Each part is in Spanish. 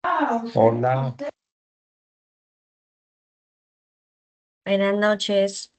Hola, Buenas noches.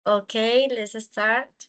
Okay, let's start.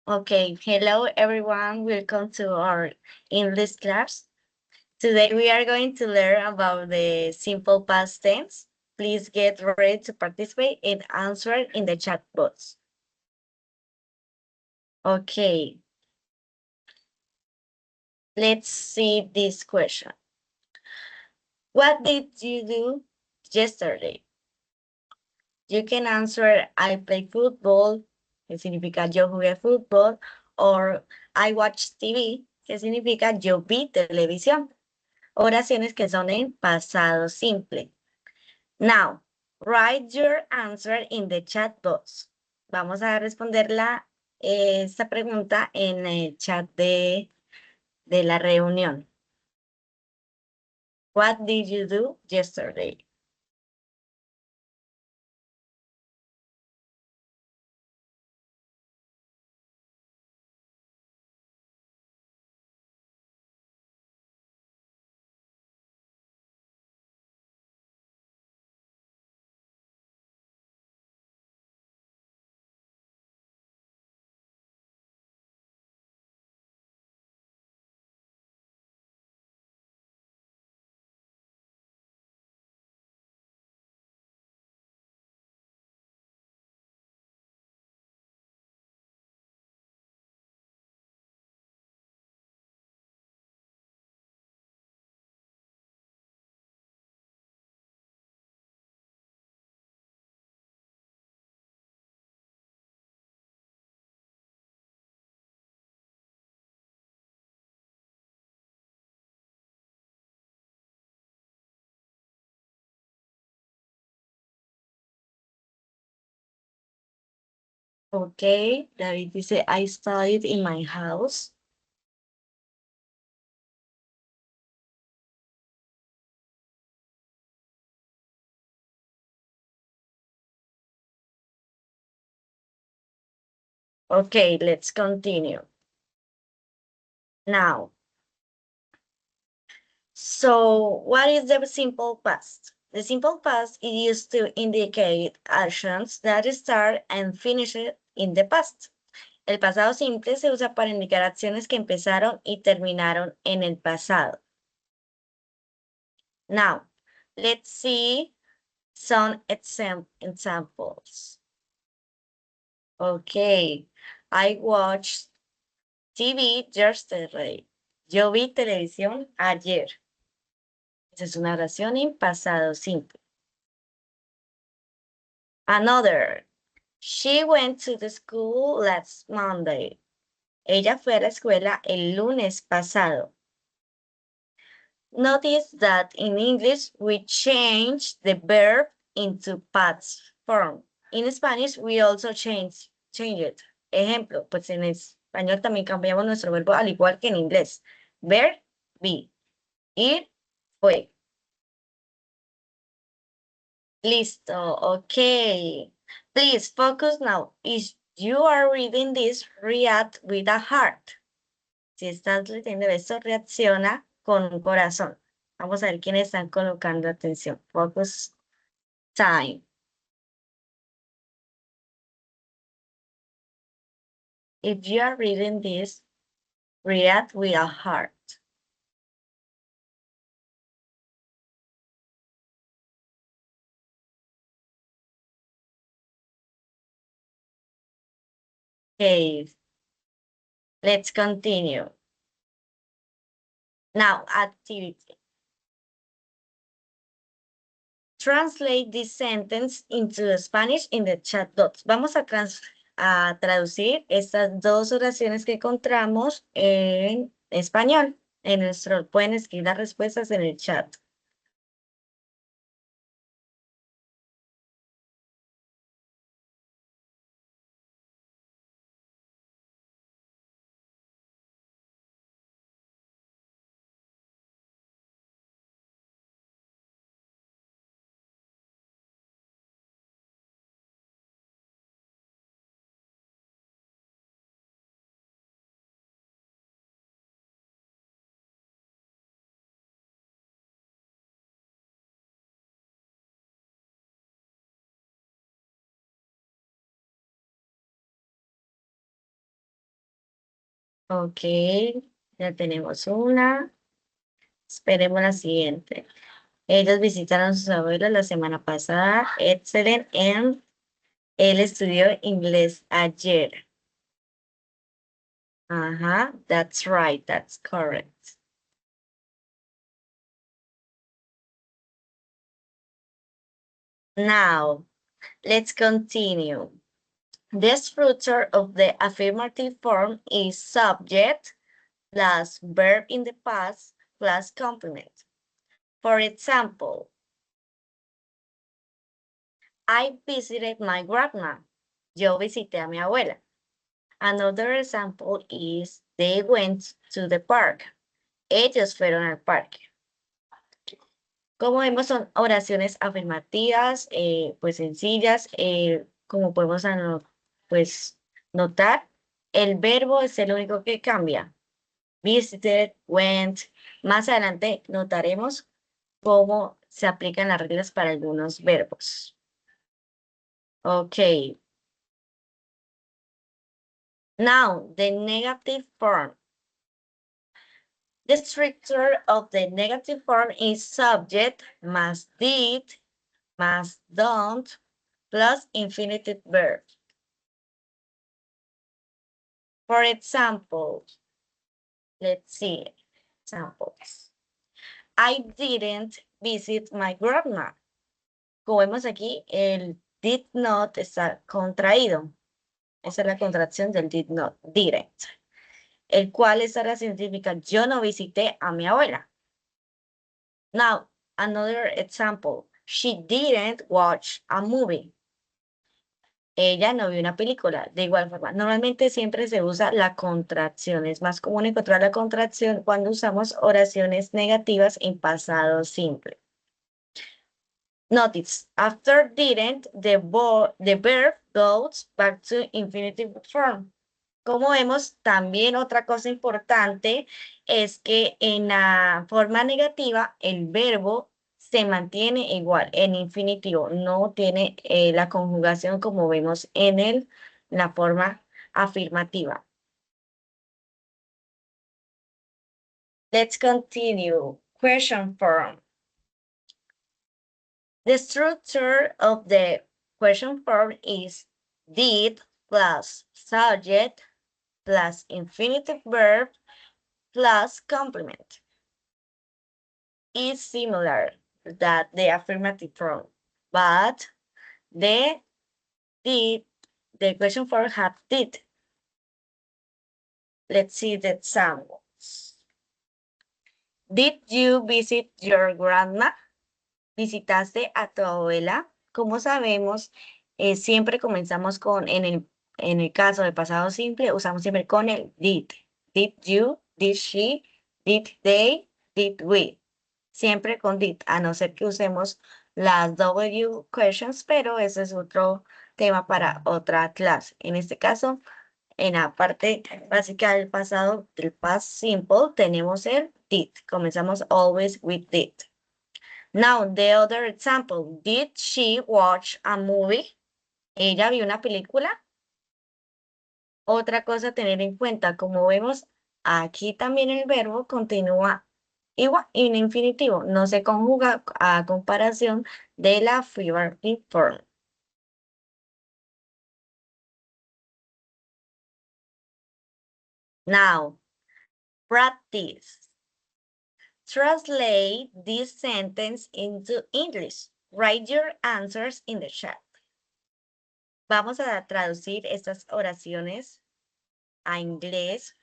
Okay, hello everyone. Welcome to our English class. Today we are going to learn about the simple past tense. Please get ready to participate and answer in the chat box. Okay, let's see this question. What did you do yesterday? You can answer I play football, que significa yo jugué fútbol, or I watch TV, que significa yo vi televisión. Oraciones que son en pasado simple. Now, write your answer in the chat box. Vamos a responder esta pregunta en el chat de la reunión. What did you do yesterday? Okay, David dice, I studied in my house. Okay, let's continue. Now, so what is the simple past? The simple past is used to indicate actions that start and finish in the past. El pasado simple se usa para indicar acciones que empezaron y terminaron en el pasado. Now, let's see some examples. Okay, I watched TV yesterday. Yo vi televisión ayer. Esa es una oración en pasado simple. Another. She went to the school last Monday. Ella fue a la escuela el lunes pasado. Notice that in English we change the verb into past form. In Spanish we also change it. Ejemplo, pues en español también cambiamos nuestro verbo al igual que en inglés. Ver, vi. Ir, fue. Listo, okay. Please focus now. If you are reading this, react with a heart. Si estás leyendo esto, reacciona con un corazón. Vamos a ver quiénes están colocando atención. Focus time. If you are reading this, react with a heart. Okay, let's continue. Now, activity. Translate this sentence into Spanish in the chat box. Vamos a traducir estas dos oraciones que encontramos en español. Pueden escribir las respuestas en el chat. Ok, ya tenemos una. Esperemos la siguiente. Ellos visitaron a sus abuelos la semana pasada. Excellent. And él estudió inglés ayer. Ajá, that's right, that's correct. Now, let's continue. The structure of the affirmative form is subject plus verb in the past plus complement. For example, I visited my grandma. Yo visité a mi abuela. Another example is they went to the park. Ellos fueron al parque. Como vemos, son oraciones afirmativas, pues sencillas. Como podemos pues, notar, el verbo es el único que cambia. Visited, went. Más adelante notaremos cómo se aplican las reglas para algunos verbos. Ok. Now, the negative form. The structure of the negative form is subject más did más don't plus infinitive verb. For example, let's see examples. I didn't visit my grandma. Como vemos aquí, el did not está contraído. Esa es la contracción del did not, didn't. El cual esta oración significa yo no visité a mi abuela. Now, another example. She didn't watch a movie. Ella no vio una película. De igual forma, normalmente siempre se usa la contracción. Es más común encontrar la contracción cuando usamos oraciones negativas en pasado simple. Notice, after didn't, the verb goes back to infinitive form. Como vemos, también otra cosa importante es que en la forma negativa el verbo se mantiene igual en infinitivo, no tiene la conjugación como vemos en la forma afirmativa. Let's continue. Question form. The structure of the question form is did plus subject plus infinitive verb plus complement. Is similar that the affirmative form, but the did, the question form have did. Let's see the examples. Did you visit your grandma? ¿Visitaste a tu abuela? Como sabemos, siempre comenzamos con, en el caso del pasado simple, usamos siempre con el did. Did you, did she, did they, did we. Siempre con did, a no ser que usemos las W questions, pero ese es otro tema para otra clase. En este caso, en la parte básica del pasado, del past simple, tenemos el did. Comenzamos always with did. Now, the other example, did she watch a movie? ¿Ella vio una película? Otra cosa a tener en cuenta, como vemos, aquí también el verbo continúa igual, en infinitivo, no se conjuga a comparación de la affirmative form. Now, practice. Translate this sentence into English. Write your answers in the chat. Vamos a traducir estas oraciones a inglés.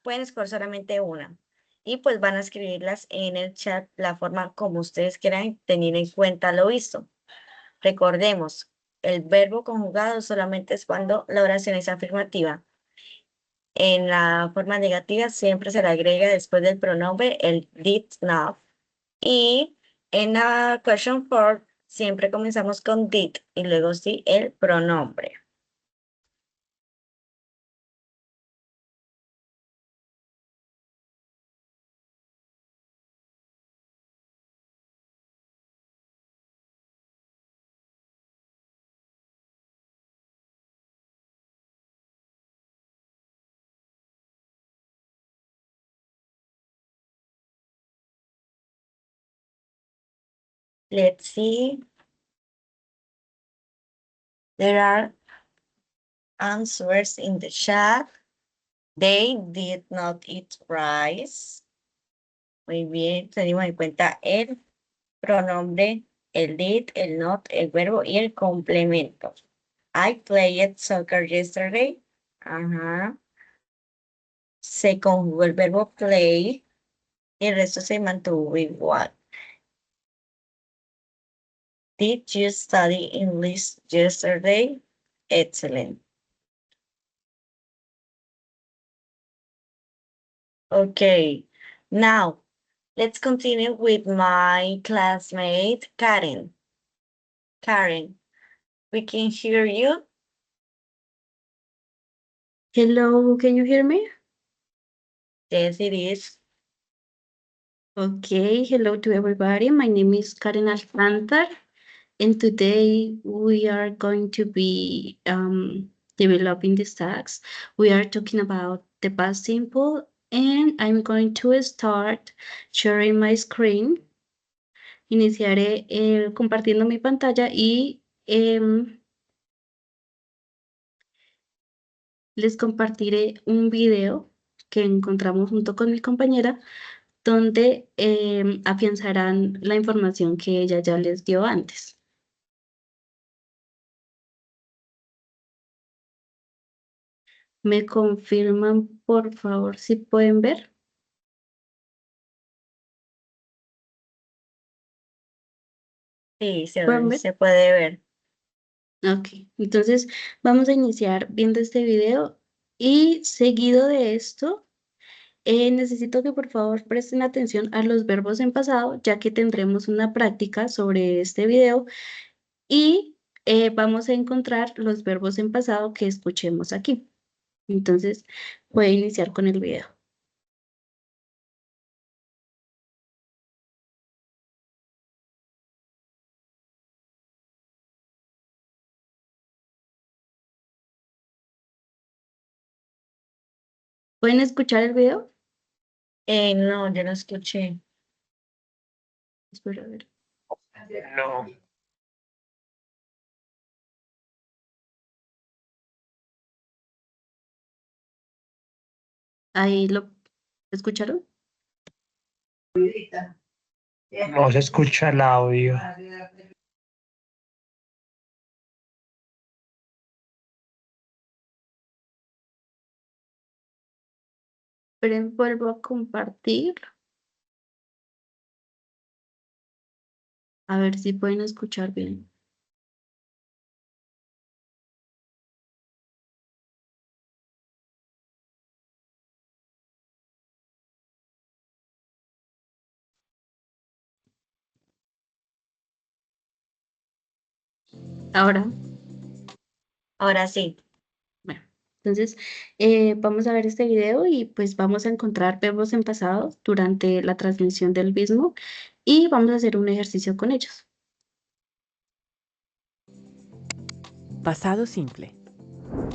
Pueden escoger solamente una. Y pues van a escribirlas en el chat, la forma como ustedes quieran, tener en cuenta lo visto. Recordemos, el verbo conjugado solamente es cuando la oración es afirmativa. En la forma negativa siempre se le agrega después del pronombre el did not. Y en la question form siempre comenzamos con did y luego sí el pronombre. Let's see. There are answers in the chat. They did not eat rice. Muy bien, tenemos en cuenta el pronombre, el did, el not, el verbo y el complemento. I played soccer yesterday. Ajá. Se conjugó el verbo play y el resto se mantuvo igual. Did you study English yesterday? Excellent. Okay, now let's continue with my classmate Karen. Karen, we can hear you. Hello, can you hear me? Yes, it is. Okay, hello to everybody. My name is Karen Alcántar, and today we are going to be developing this task. We are talking about the past simple, and I'm going to start sharing my screen. Iniciaré compartiendo mi pantalla y les compartiré un video que encontramos junto con mi compañera donde afianzarán la información que ella ya les dio antes. ¿Me confirman, por favor, si pueden ver? Sí, ¿Pueden ver? se puede ver. Ok, entonces vamos a iniciar viendo este video y seguido de esto, necesito que por favor presten atención a los verbos en pasado, ya que tendremos una práctica sobre este video y vamos a encontrar los verbos en pasado que escuchemos aquí. Entonces, voy a iniciar con el video. ¿Pueden escuchar el video? No, yo no escuché. Espero a ver. No. Ahí lo escucharon. No se escucha el audio. Esperen, vuelvo a compartir. A ver si pueden escuchar bien. Ahora, Ahora sí. bueno, entonces vamos a ver este video y pues vamos a encontrar verbos en pasado durante la transmisión del mismo y vamos a hacer un ejercicio con ellos. Pasado simple.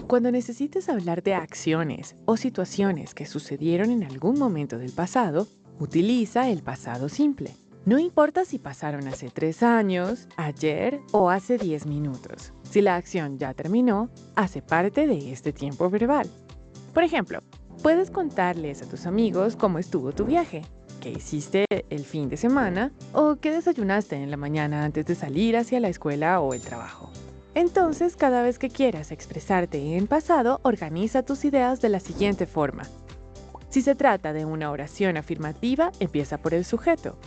Cuando necesites hablar de acciones o situaciones que sucedieron en algún momento del pasado, utiliza el pasado simple. No importa si pasaron hace 3 años, ayer o hace 10 minutos. Si la acción ya terminó, hace parte de este tiempo verbal. Por ejemplo, puedes contarles a tus amigos cómo estuvo tu viaje, qué hiciste el fin de semana o qué desayunaste en la mañana antes de salir hacia la escuela o el trabajo. Entonces, cada vez que quieras expresarte en pasado, organiza tus ideas de la siguiente forma. Si se trata de una oración afirmativa, empieza por el sujeto.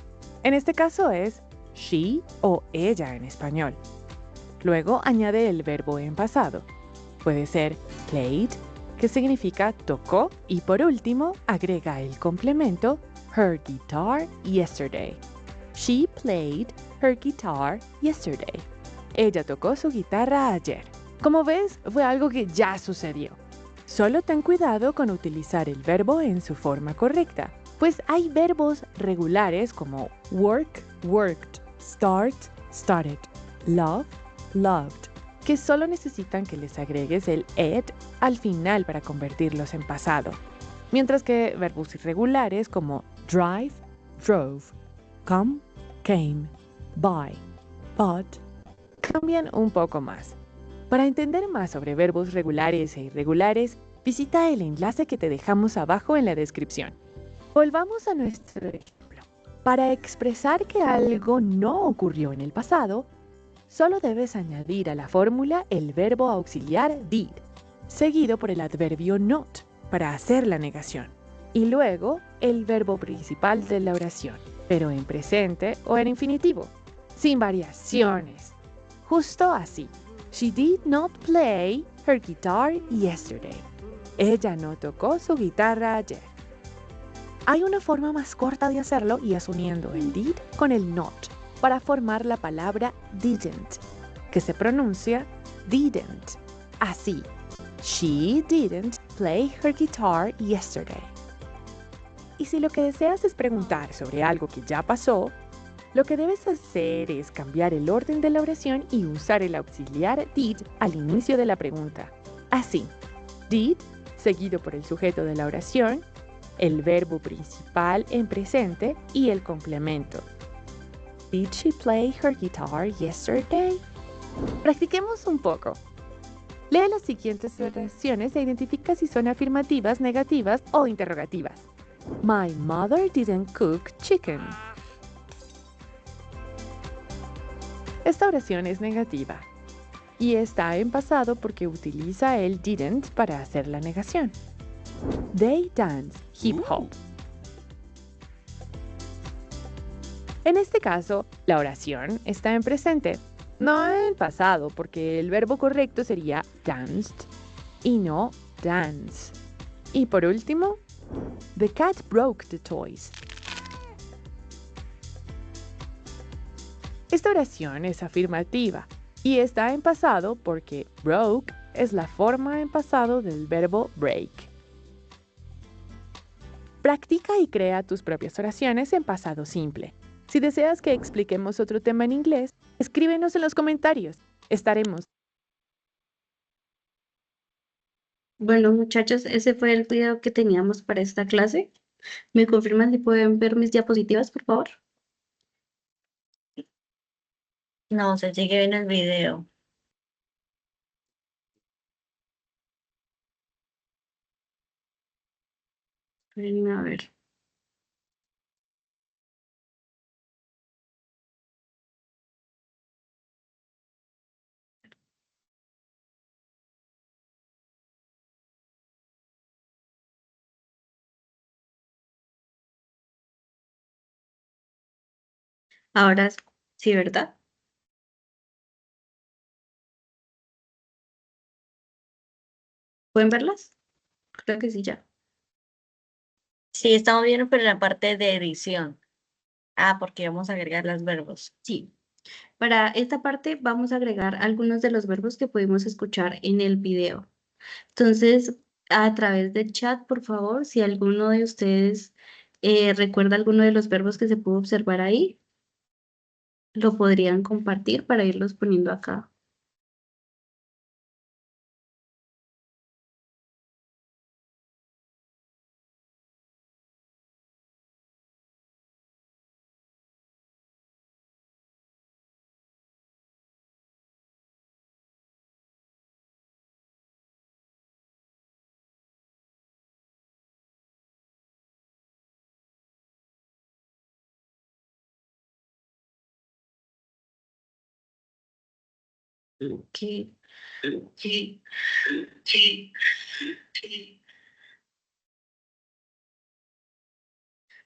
En este caso es she o ella en español. Luego añade el verbo en pasado. Puede ser played, que significa tocó, y por último agrega el complemento her guitar yesterday. She played her guitar yesterday. Ella tocó su guitarra ayer. Como ves, fue algo que ya sucedió. Solo ten cuidado con utilizar el verbo en su forma correcta, pues hay verbos regulares como work, worked, start, started, love, loved, que solo necesitan que les agregues el ed al final para convertirlos en pasado. Mientras que verbos irregulares como drive, drove, come, came, buy, bought, cambian un poco más. Para entender más sobre verbos regulares e irregulares, visita el enlace que te dejamos abajo en la descripción. Volvamos a nuestro ejemplo. Para expresar que algo no ocurrió en el pasado, solo debes añadir a la fórmula el verbo auxiliar did, seguido por el adverbio not, para hacer la negación, y luego el verbo principal de la oración, pero en presente o en infinitivo, sin variaciones. Justo así. She did not play her guitar yesterday. Ella no tocó su guitarra ayer. Hay una forma más corta de hacerlo y es uniendo el did con el not para formar la palabra didn't, que se pronuncia didn't. Así, she didn't play her guitar yesterday. Y si lo que deseas es preguntar sobre algo que ya pasó, lo que debes hacer es cambiar el orden de la oración y usar el auxiliar did al inicio de la pregunta. Así, did, seguido por el sujeto de la oración, el verbo principal en presente y el complemento. Did she play her guitar yesterday? Practiquemos un poco. Lee las siguientes oraciones e identifica si son afirmativas, negativas o interrogativas. My mother didn't cook chicken. Esta oración es negativa y está en pasado porque utiliza el didn't para hacer la negación. They dance hip hop. En este caso, la oración está en presente, no en pasado, porque el verbo correcto sería danced y no dance. Y por último, the cat broke the toys. Esta oración es afirmativa y está en pasado porque broke es la forma en pasado del verbo break. Practica y crea tus propias oraciones en pasado simple. Si deseas que expliquemos otro tema en inglés, escríbenos en los comentarios. Estaremos. Bueno, muchachos, ese fue el video que teníamos para esta clase. ¿Me confirman si pueden ver mis diapositivas, por favor? No, se sigue viendo el video. Espérenme a ver. Ahora sí, ¿verdad? ¿Pueden verlas? Creo que sí, ya. Sí, estamos viendo, pero en la parte de edición. Ah, porque vamos a agregar los verbos. Sí. Para esta parte vamos a agregar algunos de los verbos que pudimos escuchar en el video. Entonces, a través del chat, por favor, si alguno de ustedes recuerda alguno de los verbos que se pudo observar ahí, lo podrían compartir para irlos poniendo acá. Ok.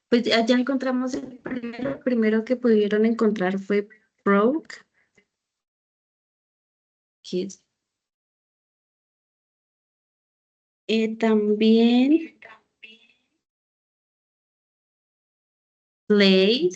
Pues ya encontramos el primero que pudieron encontrar fue broke. Kids. También played.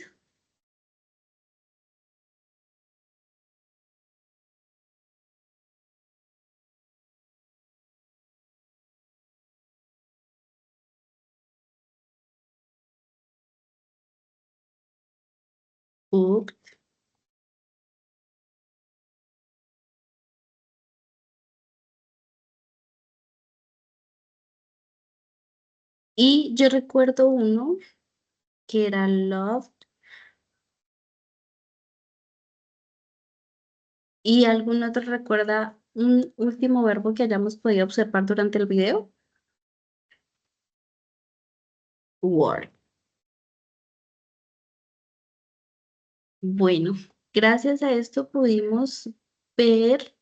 Booked. Y yo recuerdo uno que era loved. ¿Y algún otro recuerda un último verbo que hayamos podido observar durante el video? Word. Bueno, gracias a esto pudimos ver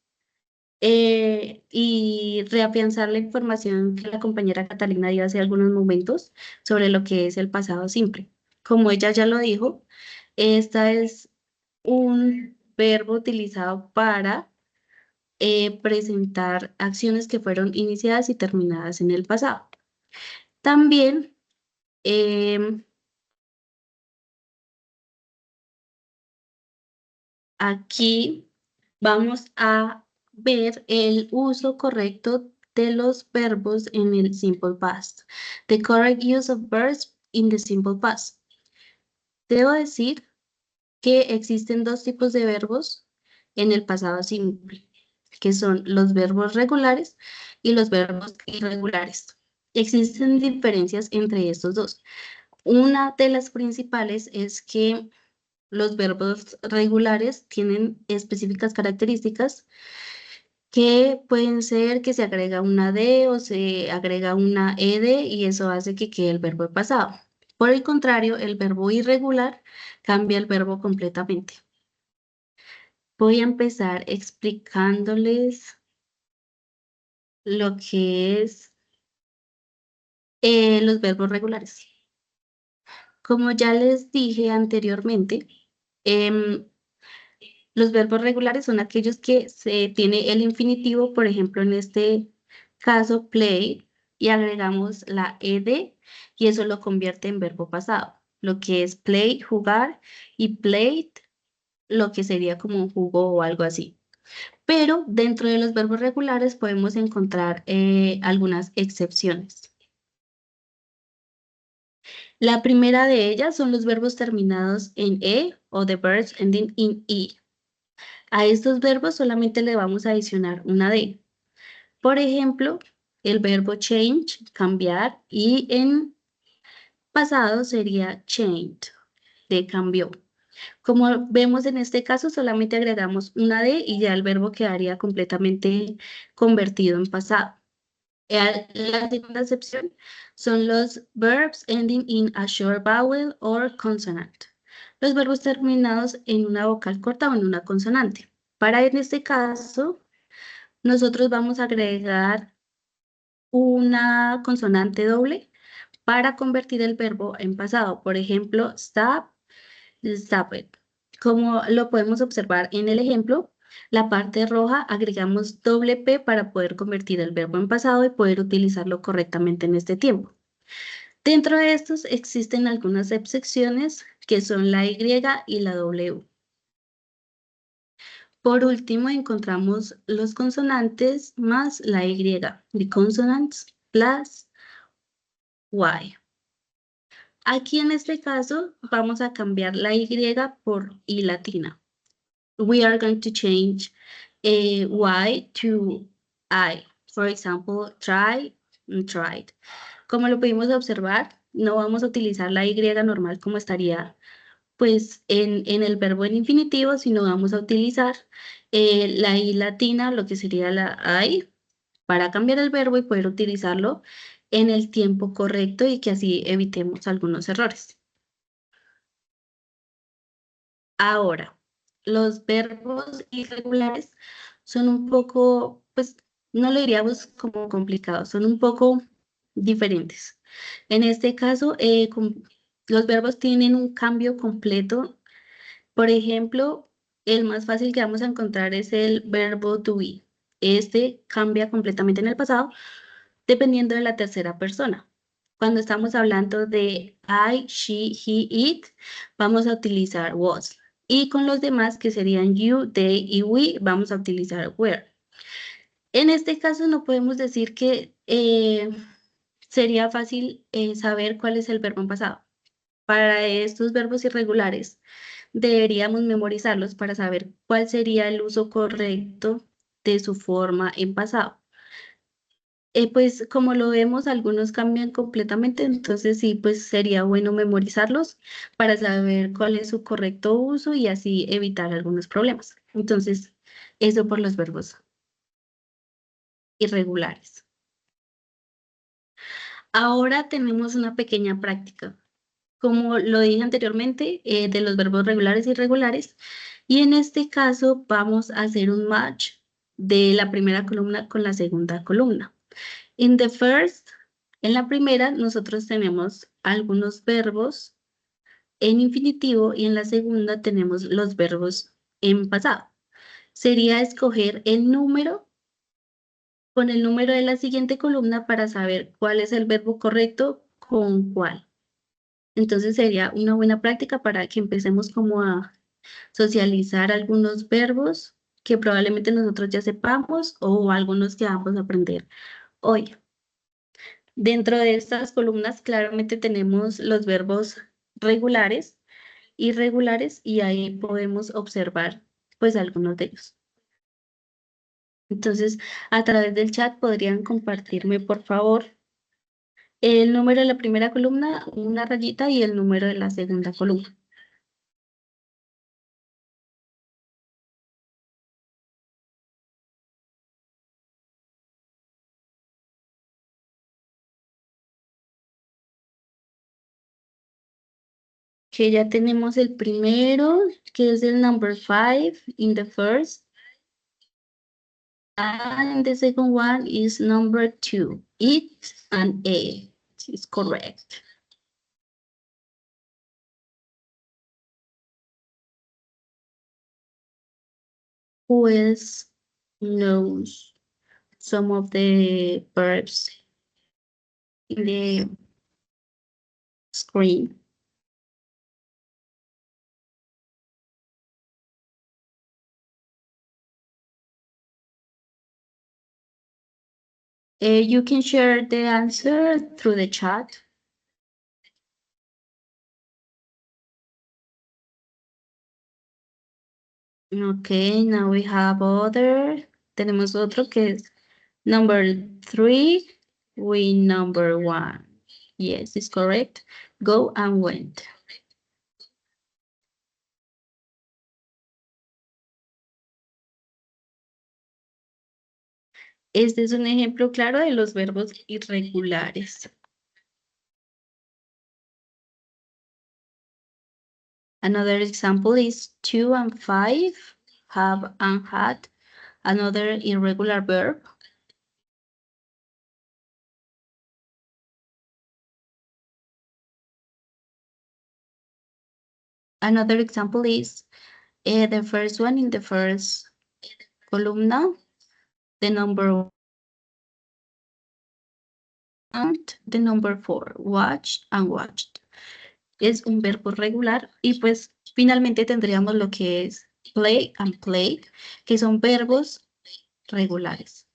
y reafianzar la información que la compañera Catalina dio hace algunos momentos sobre lo que es el pasado simple. Como ella ya lo dijo, esta es un verbo utilizado para presentar acciones que fueron iniciadas y terminadas en el pasado. También aquí vamos a ver el uso correcto de los verbos en el simple past. The correct use of verbs in the simple past. Debo decir que existen dos tipos de verbos en el pasado simple, que son los verbos regulares y los verbos irregulares. Existen diferencias entre estos dos. Una de las principales es que los verbos regulares tienen específicas características que pueden ser que se agrega una D o se agrega una ED y eso hace que quede el verbo de pasado. Por el contrario, el verbo irregular cambia el verbo completamente. Voy a empezar explicándoles lo que es los verbos regulares. Como ya les dije anteriormente, los verbos regulares son aquellos que se tiene el infinitivo, por ejemplo, en este caso, play, y agregamos la ed y eso lo convierte en verbo pasado. Lo que es play, jugar, y played, lo que sería como un jugo o algo así. Pero dentro de los verbos regulares podemos encontrar algunas excepciones. La primera de ellas son los verbos terminados en e o the verbs ending in e. A estos verbos solamente le vamos a adicionar una D. Por ejemplo, el verbo change, cambiar, y en pasado sería changed, de cambió. Como vemos en este caso, solamente agregamos una D y ya el verbo quedaría completamente convertido en pasado. La segunda excepción son los verbs ending in a short vowel or consonant. Los verbos terminados en una vocal corta o en una consonante. Para en este caso, nosotros vamos a agregar una consonante doble para convertir el verbo en pasado. Por ejemplo, stop, stopped. Como lo podemos observar en el ejemplo, la parte roja agregamos doble P para poder convertir el verbo en pasado y poder utilizarlo correctamente en este tiempo. Dentro de estos existen algunas excepciones que son la Y y la W. Por último, encontramos los consonantes más la Y, the consonants plus Y. Aquí en este caso vamos a cambiar la Y por I latina. We are going to change Y to I. For example, try and tried. Como lo pudimos observar, no vamos a utilizar la Y normal como estaría pues en el verbo en infinitivo, sino vamos a utilizar la I latina, lo que sería la I, para cambiar el verbo y poder utilizarlo en el tiempo correcto y que así evitemos algunos errores. Ahora, los verbos irregulares son un poco, pues, no lo diríamos como complicados, son un poco diferentes. En este caso, los verbos tienen un cambio completo. Por ejemplo, el más fácil que vamos a encontrar es el verbo to be. Este cambia completamente en el pasado dependiendo de la tercera persona. Cuando estamos hablando de I, she, he, it, vamos a utilizar was. Y con los demás, que serían you, they y we, vamos a utilizar were. En este caso no podemos decir que sería fácil saber cuál es el verbo en pasado. Para estos verbos irregulares, deberíamos memorizarlos para saber cuál sería el uso correcto de su forma en pasado. Pues como lo vemos, algunos cambian completamente, entonces sí, pues sería bueno memorizarlos para saber cuál es su correcto uso y así evitar algunos problemas. Entonces, Eso por los verbos irregulares. Ahora tenemos una pequeña práctica, como lo dije anteriormente, de los verbos regulares y irregulares. Y en este caso vamos a hacer un match de la primera columna con la segunda columna. In the first, en la primera, nosotros tenemos algunos verbos en infinitivo y en la segunda tenemos los verbos en pasado. Sería escoger el número con el número de la siguiente columna para saber cuál es el verbo correcto con cuál. Entonces sería una buena práctica para que empecemos como a socializar algunos verbos que probablemente nosotros ya sepamos o algunos que vamos a aprender hoy. Dentro de estas columnas claramente tenemos los verbos regulares, irregulares y ahí podemos observar pues algunos de ellos. Entonces, a través del chat podrían compartirme por favor el número de la primera columna, una rayita y el número de la segunda columna. Que ya tenemos el primero, que es el number 5 in the first. And the second one is number 2. It's an A. It's correct. Who else knows some of the verbs in the screen? You can share the answer through the chat. Okay, now we have other. Tenemos otro que es number 3 with number 1. Yes, it's correct. Go and went. Este es un ejemplo claro de los verbos irregulares. Another example is 2 and 5, have and had. Another irregular verb. Another example is the first one in the first column, the number and the number 4, watch and watched. Es un verbo regular y pues finalmente tendríamos lo que es play and played, que son verbos regulares.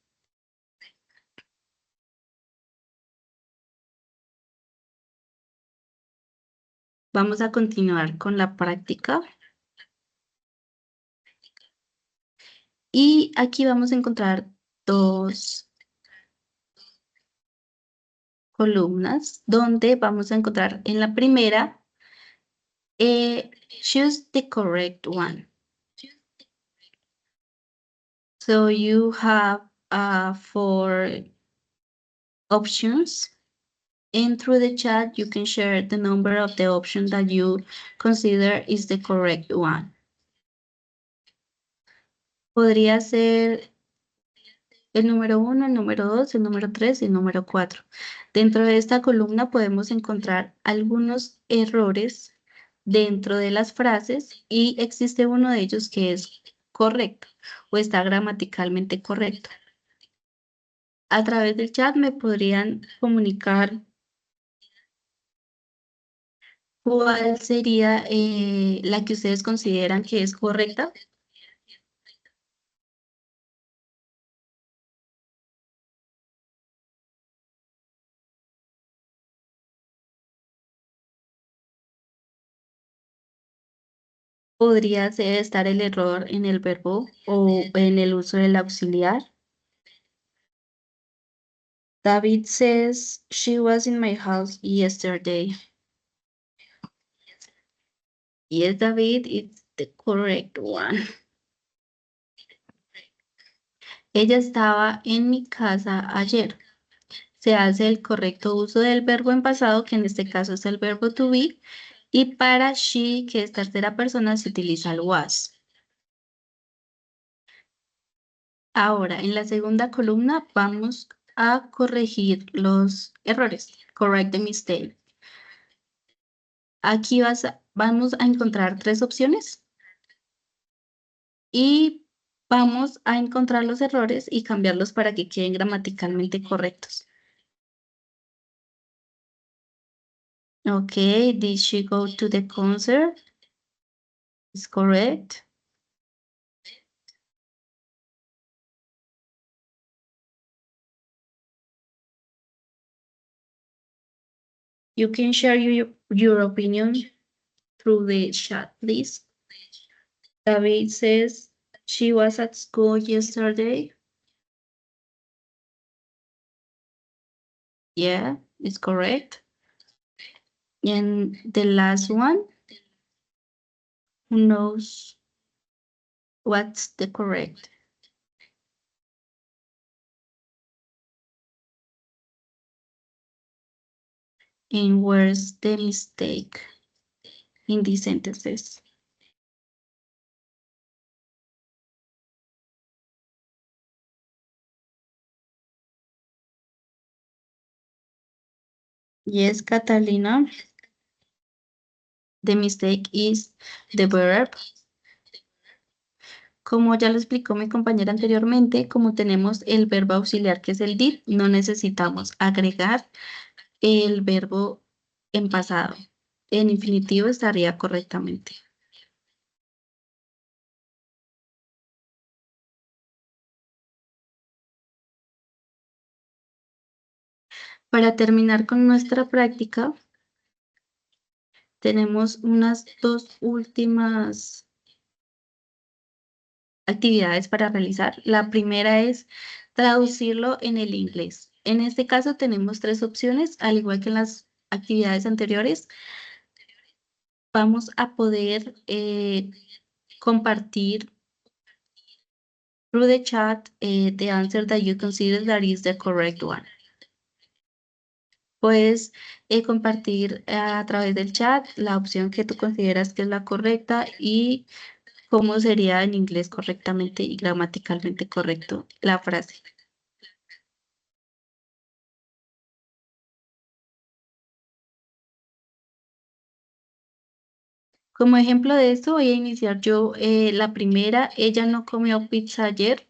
Vamos a continuar con la práctica. Y aquí vamos a encontrar dos columnas donde vamos a encontrar en la primera, choose the correct one. So you have 4 options. And through the chat, you can share the number of the option that you consider is the correct one. Podría ser el número 1, el número 2, el número 3 y el número 4. Dentro de esta columna podemos encontrar algunos errores dentro de las frases y existe uno de ellos que es correcto o está gramaticalmente correcto. A través del chat me podrían comunicar cuál sería la que ustedes consideran que es correcta. Podría estar el error en el verbo o en el uso del auxiliar. David says, she was in my house yesterday. Yes, David, it's the correct one. Ella estaba en mi casa ayer. Se hace el correcto uso del verbo en pasado, que en este caso es el verbo to be, y para she, que es tercera persona, se utiliza el was. Ahora, en la segunda columna vamos a corregir los errores. Correct the mistake. Aquí vamos a encontrar tres opciones y vamos a encontrar los errores y cambiarlos para que queden gramaticalmente correctos. Okay, did she go to the concert? Is correct. You can share your opinion through the chat, please. David says she was at school yesterday. Yeah, it's correct. And the last one, who knows what's the correct? And where's the mistake in these sentences? Yes, Catalina. The mistake is the verb. Como ya lo explicó mi compañera anteriormente, como tenemos el verbo auxiliar que es el did, no necesitamos agregar el verbo en pasado. En infinitivo estaría correctamente. Para terminar con nuestra práctica, tenemos unas dos últimas actividades para realizar. La primera es traducirlo en el inglés. En este caso tenemos tres opciones, al igual que en las actividades anteriores. Vamos a poder compartir through the chat the answer that you consider that is the correct one. Puedes compartir a través del chat la opción que tú consideras que es la correcta y cómo sería en inglés correctamente y gramaticalmente correcto la frase. Como ejemplo de esto voy a iniciar yo la primera. Ella no comió pizza ayer.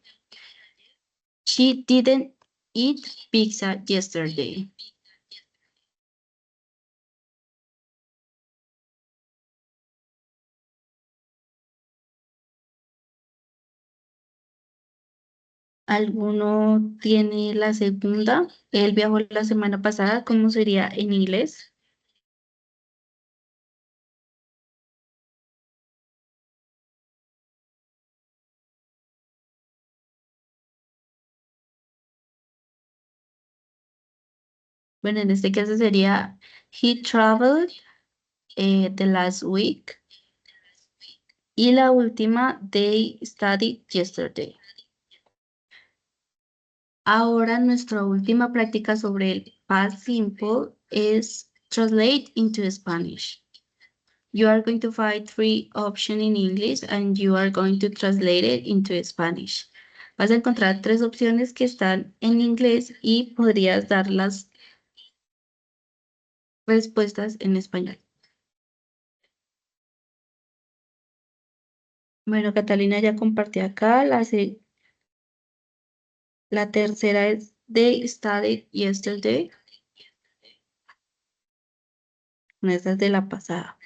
She didn't eat pizza yesterday. ¿Alguno tiene la segunda? Él viajó la semana pasada. ¿Cómo sería en inglés? Bueno, en este caso sería he traveled the last week. Y la última, they studied yesterday. Ahora nuestra última práctica sobre el past simple es translate into Spanish. You are going to find three options in English and you are going to translate it into Spanish. Vas a encontrar tres opciones que están en inglés y podrías dar las respuestas en español. Bueno, Catalina ya compartió acá. La tercera es they studied yesterday. Esta es de la pasada.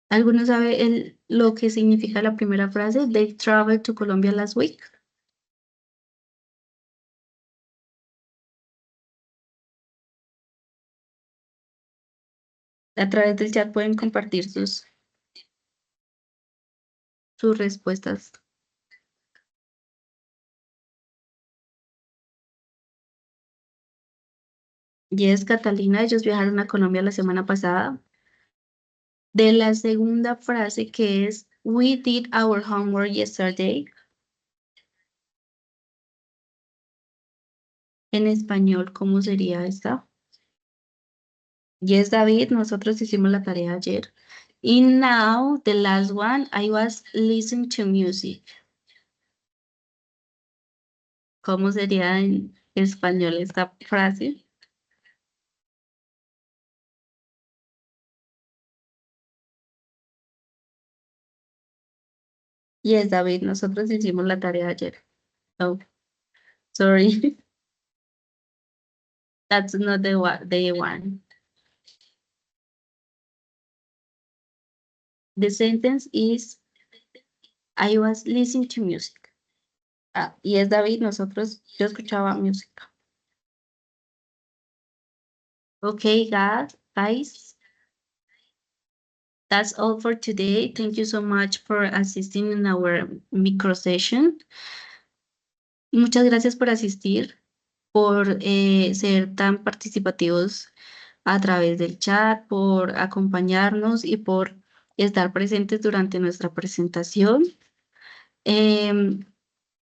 ¿Alguno sabe lo que significa la primera frase? They traveled to Colombia last week. A través del chat pueden compartir sus respuestas. Yes, Catalina, ellos viajaron a Colombia la semana pasada. De la segunda frase que es We did our homework yesterday. En español, ¿cómo sería esta? Yes, David, nosotros hicimos la tarea ayer. And now, the last one, I was listening to music. ¿Cómo sería en español esta frase? Yes, David, nosotros hicimos la tarea ayer. Oh, sorry. That's not the one. The sentence is, I was listening to music. Ah, yes, David, yo escuchaba música. Okay, guys, that's all for today. Thank you so much for assisting in our micro session. Muchas gracias por asistir, por ser tan participativos a través del chat, por acompañarnos y por estar presentes durante nuestra presentación.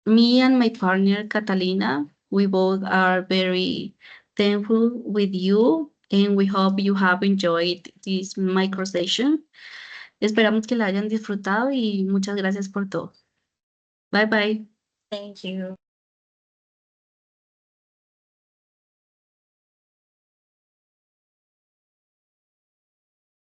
Me and my partner Catalina, we both are very thankful with you and we hope you have enjoyed this micro session. Esperamos que la hayan disfrutado y muchas gracias por todo. Bye bye. Thank you.